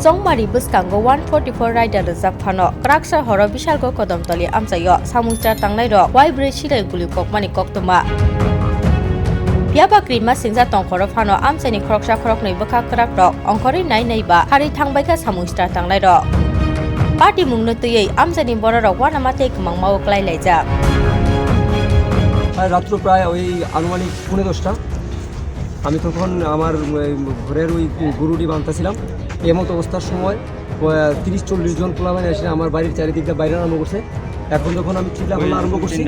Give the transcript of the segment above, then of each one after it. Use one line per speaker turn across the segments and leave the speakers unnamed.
Songmari Buskango 144 Rider Zakpano, Kraksa Horo Bishalgo Kodomtoli Amsayo, Samustar Tanglaido, Wybridge Shire Gulikok Manikokuma. Piabakri Masinza Tonkoro Fano, Amsani Kroksha Krokney Baka Krakro, Onkori Nai Neiba, Hari Tangbaka Samustar Tanglaido. Party Mungnutuye, Amsani Border, Wanamate Mangmao Klai Laja.
রাত্র প্রায় ওই আনুমানিক 10:30টা আমি তখন আমার ঘরের ওই গরুটি বাঁধতেছিলাম। এমত অবস্থার সময় 30-40 জন পোলাপান এসে আমার বাড়ির চারিদিকটা বাইরে আরম্ভ করছে। এখন যখন আমি চিল্লাফাল্লা আরম্ভ করছি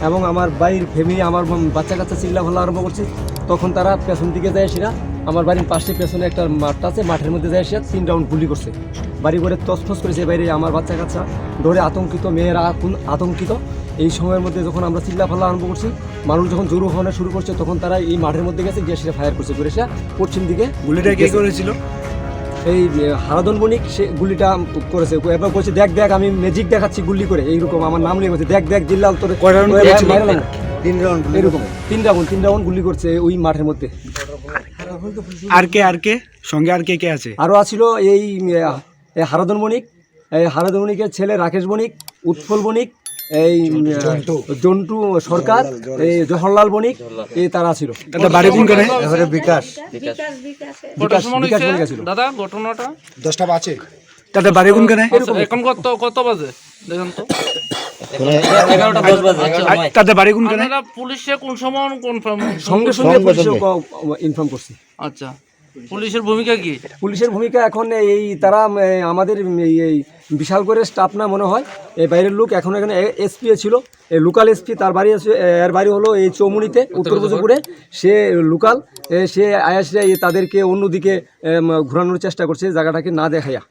এবং আমার বাড়ির ফ্যামিলি আমার বাচ্চা কাচ্চা চিল্লাফাল্লা আরম্ভ করছি, তখন তারা পেছন দিকে যায় এসে আমার বাড়ির পাশে পেছনে একটা মাঠ আছে, মাঠের মধ্যে যায় এসে 3 রাউন্ড গুলি করছে। বাড়ি করে তছফছ করেছে। বাইরে আমার বাচ্চা কাচ্চা ডরে আতঙ্কিত, মেয়েরা আতঙ্কিত। এই সময়ের মধ্যে যখন আমরা চিল্লাফাল্লা আরম্ভ করছি, মানুষ যখন জড়ো হওয়া শুরু করছে, তখন তারা এই মাঠের মধ্যে গেছে, গিয়ে সেটা ফায়ার করছে। করে সে পশ্চিম দিকে
গুলিটা কে করেছিল?
এই হারাদন বণিক সে গুলিটা করেছে। এবার বলছে দেখ দেখ আমি ম্যাজিক দেখাচ্ছি গুলি করে, এইরকম আমার নাম নিয়ে বলছে দেখ দেখ জিল্লাল তোর এরকম 3 রাউন্ড গুলি করছে ওই মাঠের মধ্যে।
আর কে সঙ্গে আর কে আছে?
আরও আছিল এই হারাদন বণিক, এই হারাদন বণিকের ছেলে রাকেশ বণিক, উৎফল বণিক, এই জন্টু সরকার, এই জহরলাল বণিক, এই তারা ছিল।
বাড়ি কোনখানে?
বিকাশ বণিক ছিল।
দাদা ঘটনাটা
10টা বাজে। তাদের বাড়ি কোনখানে?
এখন কত বাজে দেখেন তো?
11:10 বাজে।
তাদের বাড়ি কোনখানে?
আপনারা পুলিশে কোন সময় কনফার্ম?
সঙ্গে সঙ্গে পুলিশে ইনফর্ম করছি।
আচ্ছা, পুলিশের ভূমিকা কি?
পুলিশের ভূমিকা এখন এই তারা আমাদের এই বিশাল করে স্টাফ না মনে হয়, এই বাইরের লোক। এখন এখানে এসপি ছিল, এই লোকাল এসপি, তার বাড়ি আছে, এর বাড়ি হলো এই চৌমুনিতে উত্তর ভোজপুরে। সে লোকাল, সে আয়াসরা তাদেরকে অন্যদিকে ঘোরানোর চেষ্টা করছে, জায়গাটাকে না দেখাইয়া।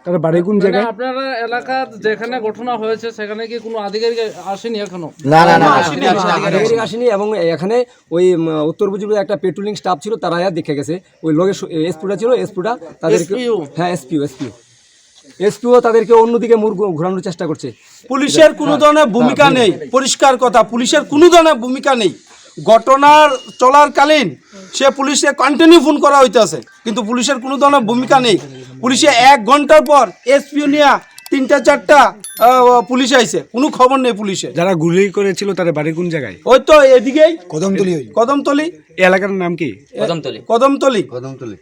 তাদের বাড়ি কোন জায়গায়?
আপনারা এলাকা যেখানে ঘটনা হয়েছে সেখানে কি কোনো আধিকারিক আসেনি এখনো?
না
আধিকারিক আসেনি। এবং এখানে ওই উত্তর ভোজপুরে একটা পেট্রোলিং স্টাফ ছিল, তারা দেখে গেছে। ওই লগে এসপিটা ছিল, এসপিটা তাদেরকে, হ্যাঁ এসপিও তাদেরকে অন্যদিকে ঘোরানোর চেষ্টা করছে।
পুলিশের কোনো ধরনের ভূমিকা নেই, পরিষ্কার কথা, পুলিশের কোনো ধরনের ভূমিকা নেই। ঘটনার চলাকালীন সে পুলিশে কন্টিনিউ ফোন করা হইতেছে, কিন্তু পুলিশের কোনো ধরনের ভূমিকা নেই। পুলিশে 1 ঘন্টার পর এসপিও নিয়ে 3-4টা পুলিশ আইছে, কোনো খবর নেই পুলিশের।
যারা গুলি করেছিল তাদের বাড়ি কোন জায়গায়?
ওই তো এদিকেই
কদমতলি।
কদমতলি।
এই এলাকার নাম কি?
কদমতলি।
কদমতলি।